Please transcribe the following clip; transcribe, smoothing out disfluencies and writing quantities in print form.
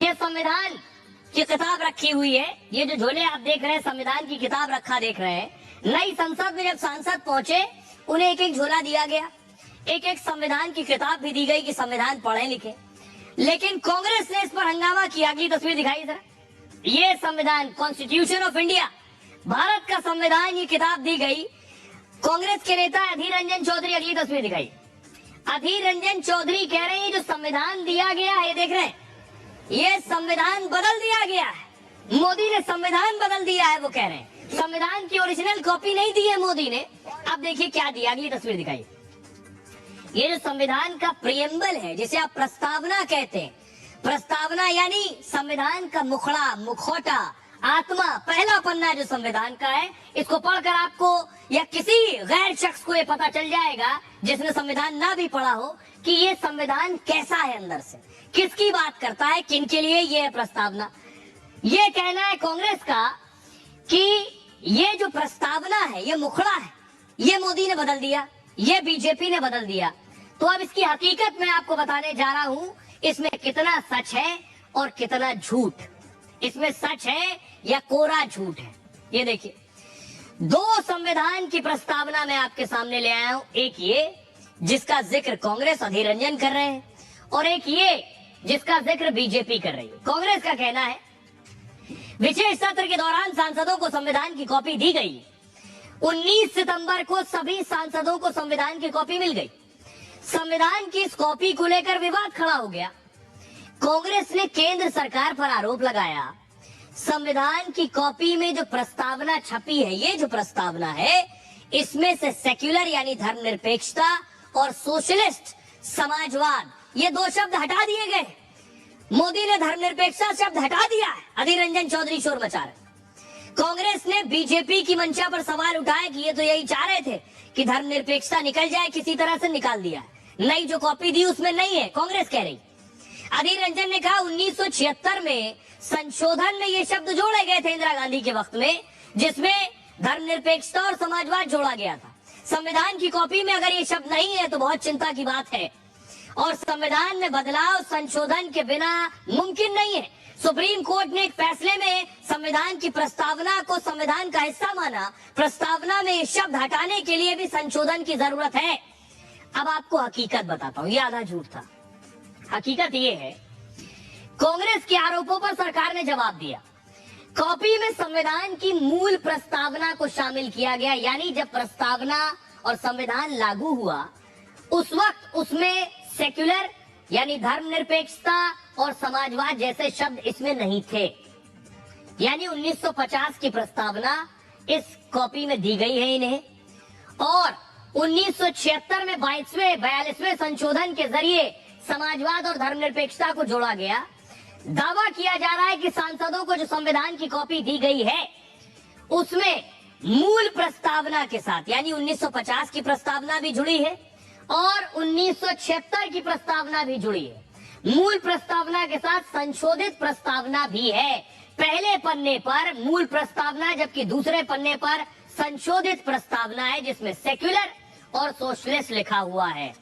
ये संविधान की किताब रखी हुई है। ये जो झोले आप देख रहे हैं, संविधान की किताब रखा देख रहे हैं। नई संसद में जब सांसद पहुंचे, उन्हें एक एक झोला दिया गया, एक एक संविधान की किताब भी दी गई कि संविधान पढ़े लिखे। लेकिन कांग्रेस ने इस पर हंगामा किया। अगली तस्वीर दिखाई जरा। ये संविधान, कॉन्स्टिट्यूशन ऑफ इंडिया, भारत का संविधान, ये किताब दी गई। कांग्रेस के नेता अधीर रंजन चौधरी, अगली तस्वीर दिखाई। अधीर रंजन चौधरी कह रहे हैं जो संविधान दिया गया है, देख रहे हैं, ये संविधान बदल दिया गया है, मोदी ने संविधान बदल दिया है। वो कह रहे हैं संविधान की ओरिजिनल कॉपी नहीं दी है मोदी ने। अब देखिए क्या दिया, अगली तस्वीर दिखाई। ये जो संविधान का प्रियम्बल है, जिसे आप प्रस्तावना कहते हैं, प्रस्तावना यानी संविधान का मुखड़ा, मुखौटा, आत्मा, पहला पन्ना जो संविधान का है, इसको पढ़कर आपको या किसी गैर शख्स को ये पता चल जाएगा जिसने संविधान ना भी पढ़ा हो कि ये संविधान कैसा है, अंदर से किसकी बात करता है, किनके लिए ये है प्रस्तावना। ये कहना है कांग्रेस का कि ये जो प्रस्तावना है, ये मुखड़ा है, ये मोदी ने बदल दिया, ये बीजेपी ने बदल दिया। तो अब इसकी हकीकत मैं आपको बताने जा रहा हूं, इसमें कितना सच है और कितना झूठ। इसमें सच है या कोरा झूठ है। ये देखिए, दो संविधान की प्रस्तावना मैं आपके सामने ले आया हूं। एक ये जिसका जिक्र कांग्रेस अधीर रंजन कर रहे हैं, और एक ये जिसका जिक्र बीजेपी कर रही है। कांग्रेस का कहना है विशेष सत्र के दौरान सांसदों को संविधान की कॉपी दी गई। 19 सितंबर को सभी सांसदों को संविधान की कॉपी मिल गई। संविधान की इस कॉपी को लेकर विवाद खड़ा हो गया। कांग्रेस ने केंद्र सरकार पर आरोप लगाया, संविधान की कॉपी में जो प्रस्तावना छपी है, ये जो प्रस्तावना है, इसमें से सेक्युलर यानी धर्मनिरपेक्षता और सोशलिस्ट समाजवाद, ये दो शब्द हटा दिए गए। मोदी ने धर्मनिरपेक्षता शब्द हटा दिया है। अधीर रंजन चौधरी शोर मचा रहे। कांग्रेस ने बीजेपी की मंशा पर सवाल उठाया कि ये तो यही चाह रहे थे कि धर्मनिरपेक्षता निकल जाए, किसी तरह से निकाल दिया है। नई जो कॉपी दी उसमें नहीं है, कांग्रेस कह रही। अधीर रंजन ने कहा 1976 में संशोधन में ये शब्द जोड़े गए थे इंदिरा गांधी के वक्त में, जिसमें धर्मनिरपेक्षता और समाजवाद जोड़ा गया था। संविधान की कॉपी में अगर ये शब्द नहीं है तो बहुत चिंता की बात है, और संविधान में बदलाव संशोधन के बिना मुमकिन नहीं है। सुप्रीम कोर्ट ने एक फैसले में संविधान की प्रस्तावना को संविधान का हिस्सा माना। प्रस्तावना में ये शब्द हटाने के लिए भी संशोधन की जरूरत है। अब आपको हकीकत बताता हूं, ये आधा झूठ था। हकीकत ये है, कांग्रेस के आरोपों पर सरकार ने जवाब दिया। कॉपी में संविधान की मूल प्रस्तावना को शामिल किया गया, यानी जब प्रस्तावना और संविधान लागू हुआ उस वक्त उसमें सेक्युलर यानी धर्मनिरपेक्षता और समाजवाद जैसे शब्द इसमें नहीं थे। यानी 1950 की प्रस्तावना इस कॉपी में दी गई है इन्हें, और 1976 में 42वें संशोधन के जरिए समाजवाद और धर्मनिरपेक्षता को जोड़ा गया। दावा किया जा रहा है कि सांसदों को जो संविधान की कॉपी दी गई है उसमें मूल प्रस्तावना के साथ यानी 1950 की प्रस्तावना भी जुड़ी है और 1976 की प्रस्तावना भी जुड़ी है। मूल प्रस्तावना के साथ संशोधित प्रस्तावना भी है। पहले पन्ने पर मूल प्रस्तावना, जबकि दूसरे पन्ने पर संशोधित प्रस्तावना है जिसमें सेक्युलर और सोशलिस्ट लिखा हुआ है।